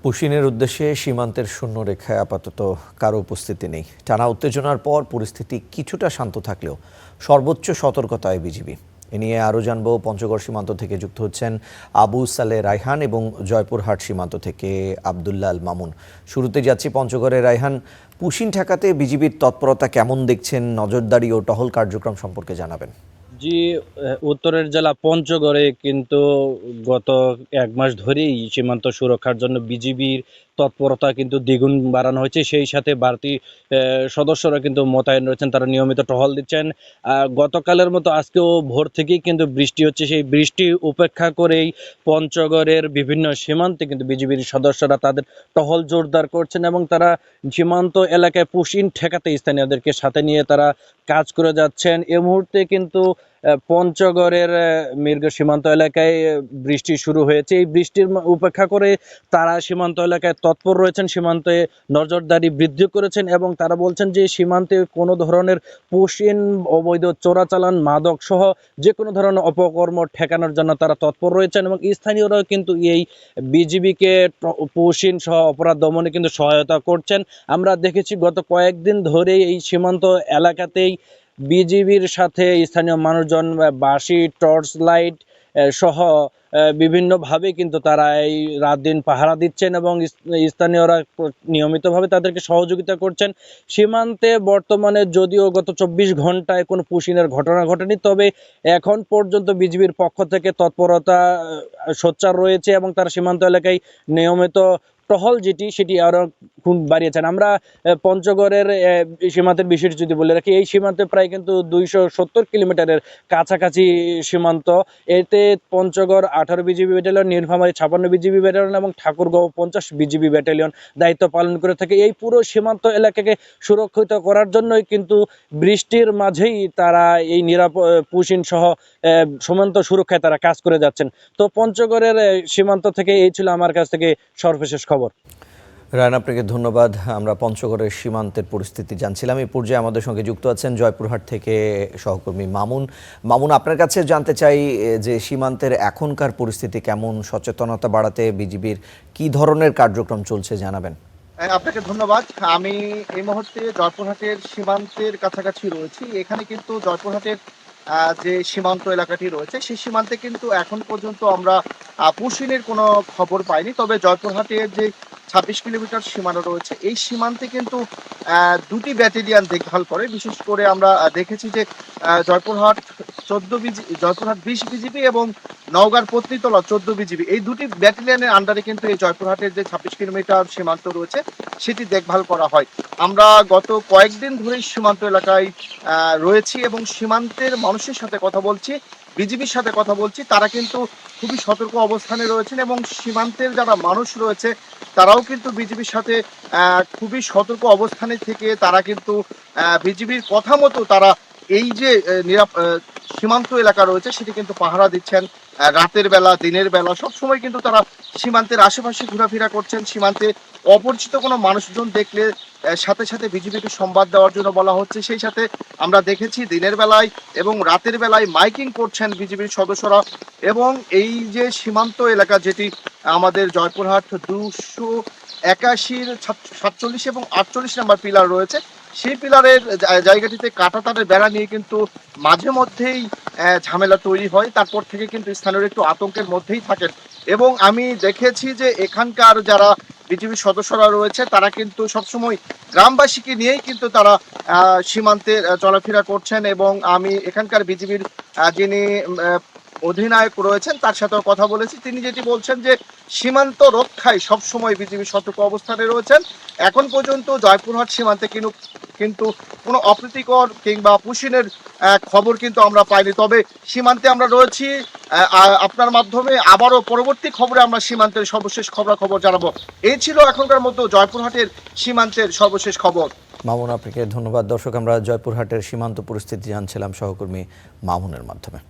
পুশিনের উদ্দেশ্যে সীমান্তের শূন্যরেখায় আপাতত কারো উপস্থিতি নেই। টানা উত্তেজনার পর পরিস্থিতি কিছুটা শান্ত থাকলেও সর্বোচ্চ সতর্কতায় বিজিবি। এ নিয়ে আরও জানব। পঞ্চগড় সীমান্ত থেকে যুক্ত হচ্ছেন আবু সালে রায়হান এবং জয়পুরহাট সীমান্ত থেকে আবদুল্লাহ আল মামুন। শুরুতে যাচ্ছি পঞ্চগড়ে। রায়হান, পুশিন ঠেকাতে বিজিবির তৎপরতা কেমন দেখছেন? নজরদারি ও টহল কার্যক্রম সম্পর্কে জানাবেন। জি, উত্তরের জেলা পঞ্চগড়ে কিন্তু গত এক মাস ধরেই সীমান্ত সুরক্ষার জন্য বিজিবির তৎপরতা কিন্তু দ্বিগুণ বাড়ানো হয়েছে। সেই সাথে বাড়তি সদস্যরা কিন্তু মোতায়েন রয়েছেন, তারা নিয়মিত টহল দিচ্ছেন। গতকালের মতো আজকেও ভোর থেকেই কিন্তু বৃষ্টি হচ্ছে। সেই বৃষ্টি উপেক্ষা করেই পঞ্চগড়ের বিভিন্ন সীমান্তে কিন্তু বিজিবির সদস্যরা তাদের টহল জোরদার করছেন এবং তারা সীমান্ত এলাকায় পুশিন ঠেকাতে স্থানীয়দেরকে সাথে নিয়ে তারা কাজ করে যাচ্ছেন। এ মুহূর্তে কিন্তু পঞ্চগড়ের মিরগ সীমান্ত এলাকায় বৃষ্টি শুরু হয়েছে। এই বৃষ্টির উপেক্ষা করে তারা সীমান্ত এলাকায় তৎপর রয়েছেন, সীমান্তে নজরদারি বৃদ্ধি করেছেন এবং তারা বলছেন যে সীমান্তে কোনো ধরনের পুশিন, অবৈধ চোরাচালান, মাদক সহ যে কোনো ধরনের অপকর্ম ঠেকানোর জন্য তারা তৎপর রয়েছেন এবং স্থানীয়রাও কিন্তু এই বিজিবিকে পুশিন সহ অপরাধ দমনে কিন্তু সহায়তা করছেন। আমরা দেখেছি গত কয়েকদিন ধরেই এই সীমান্ত এলাকাতেই বিজিবির সাথে স্থানীয় মানুষজন বাঁশি, টর্চ লাইট সহ বিভিন্নভাবে কিন্তু তারা এই রাত দিন পাহারা দিচ্ছেন এবং স্থানীয়রা নিয়মিতভাবে তাদেরকে সহযোগিতা করছেন। সীমান্তে বর্তমানে যদিও গত 24 ঘন্টায় কোনো পুশিনের ঘটনা ঘটেনি, তবে এখন পর্যন্ত বিজিবির পক্ষ থেকে তৎপরতা সোচ্চার রয়েছে এবং তারা সীমান্ত এলাকায় নিয়মিত টহল সেটি আরো বাড়িয়েছেন। আমরা পঞ্চগড়ের সীমান্তের বিষয়টি যদি বলে রাখি, এই সীমান্তে প্রায় কিন্তু 270 কিলোমিটারের কাছাকাছি সীমান্ত। এতে Panchagarh 18 BGB battalion, Nilphamari 56 BGB battalion এবং ঠাকুরগাঁও 50 বিজিবি ব্যাটালিয়ন দায়িত্ব পালন করে থাকে। এই পুরো সীমান্ত এলাকাকে সুরক্ষিত করার জন্যই কিন্তু বৃষ্টির মাঝেই তারা এই পুশিন সহ সীমান্ত সুরক্ষায় তারা কাজ করে যাচ্ছেন। তো পঞ্চগড়ের সীমান্ত থেকে এই ছিল আমার কাছ থেকে সর্বশেষ খবর। রায়ন, আপনাকে ধন্যবাদ। আমরা পঞ্চগড়ের সীমান্তের পরিস্থিতি জানছিলাম। এই পর্যায়ে আমাদের সঙ্গে যুক্ত আছেন জয়পুরহাট থেকে সহকর্মী মামুন। মামুন, আপনার কাছে জানতে চাই যে সীমান্তের এখনকার পরিস্থিতি কেমন, সচেতনতা বাড়াতে বিজিবির কি ধরনের কার্যক্রম চলছে জানাবেন। আপনাকে ধন্যবাদ। আমি এই মুহূর্তে জয়পুরহাটের সীমান্তের কাছাকাছি রয়েছি। এখানে কিন্তু জয়পুরহাটের যে সীমান্ত এলাকাটি রয়েছে সেই সীমান্তে কিন্তু এখন পর্যন্ত আমরা পুশিনের কোনো খবর পাইনি। তবে জয়পুরহাটের যে 26 কিলোমিটার সীমানা রয়েছে এই সীমান্তে কিন্তু দুটি ব্যাটালিয়ান দেখভাল করে। বিশেষ করে আমরা দেখেছি যে জয়পুরহাট 20 বিজিবি এবং নওগাঁর পত্নীতলা 14 বিজিবি, এই দুটি ব্যাটালিয়নের আন্ডারে কিন্তু এই জয়পুরহাটের যে 26 কিলোমিটার সীমান্ত রয়েছে সেটি দেখভাল করা হয়। আমরা গত কয়েকদিন ধরেই সীমান্ত এলাকায় রয়েছি এবং সীমান্তের মানুষের সাথে কথা বলছি, বিজিবির সাথে কথা বলছি। তারা কিন্তু খুবই সতর্ক অবস্থানে রয়েছেন এবং সীমান্তের যারা মানুষ রয়েছে তারাও কিন্তু বিজিবির সাথে খুবই সতর্ক অবস্থানে থেকে তারা কিন্তু বিজিবির কথা মতো তারা এই যে সীমান্ত এলাকা রয়েছে সেটি কিন্তু পাহারা দিচ্ছেন। রাতের বেলা, দিনের বেলা সবসময় কিন্তু তারা সীমান্তের আশেপাশে ঘোরাফেরা করছেন। সীমান্তে অপরিচিত কোনো মানুষজন দেখলে সাথে সাথে বিজিবিকে সংবাদ দেওয়ার জন্য বলা হচ্ছে। সেই সাথে আমরা দেখেছি দিনের বেলায় এবং রাতের বেলায় মাইকিং করছেন বিজিবির সদস্যরা। এবং এই যে সীমান্ত এলাকা যেটি আমাদের জয়পুরহাট 281, 47 এবং 48 নম্বর পিলার রয়েছে, সেই পিলারের জায়গাটিতে কাঁটাতারের বেড়া নিয়ে কিন্তু মাঝে মধ্যেই ঝামেলা তৈরি হয়। তারপর থেকে কিন্তু স্থানীয়রা একটু আতঙ্কের মধ্যেই থাকেন এবং আমি দেখেছি যে এখানকার যারা বিজিবির সদস্যরা রয়েছে তারা কিন্তু সবসময় গ্রামবাসীকে নিয়েই কিন্তু তারা সীমান্তে চলাফেরা করছেন। এবং আমি এখানকার বিজিবির যিনি অধিনায়ক রয়েছেন তার সাথেও কথা বলেছি। তিনি যেটি বলছেন যে সীমান্ত রক্ষায় সবসময় বিজিবি সতর্ক অবস্থানে রয়েছেন। এখন পর্যন্ত জয়পুরহাট সীমান্তে কিন্তু কোনো অপ্রীতিকর কিংবা পুশিনের খবর কিন্তু আমরা পাইনি। তবে সীমান্তে আমরা রয়েছি, আপনার মাধ্যমে আবারও পরবর্তী খবরে আমরা সীমান্তের সর্বশেষ খবরাখবর জানাবো। এই ছিল এখনকার মতো জয়পুরহাটের সীমান্তের সর্বশেষ খবর। মামুন, আপনাকে ধন্যবাদ। দর্শক, আমরা জয়পুরহাটের সীমান্ত পরিস্থিতি জানছিলাম সহকর্মী মামুনের মাধ্যমে।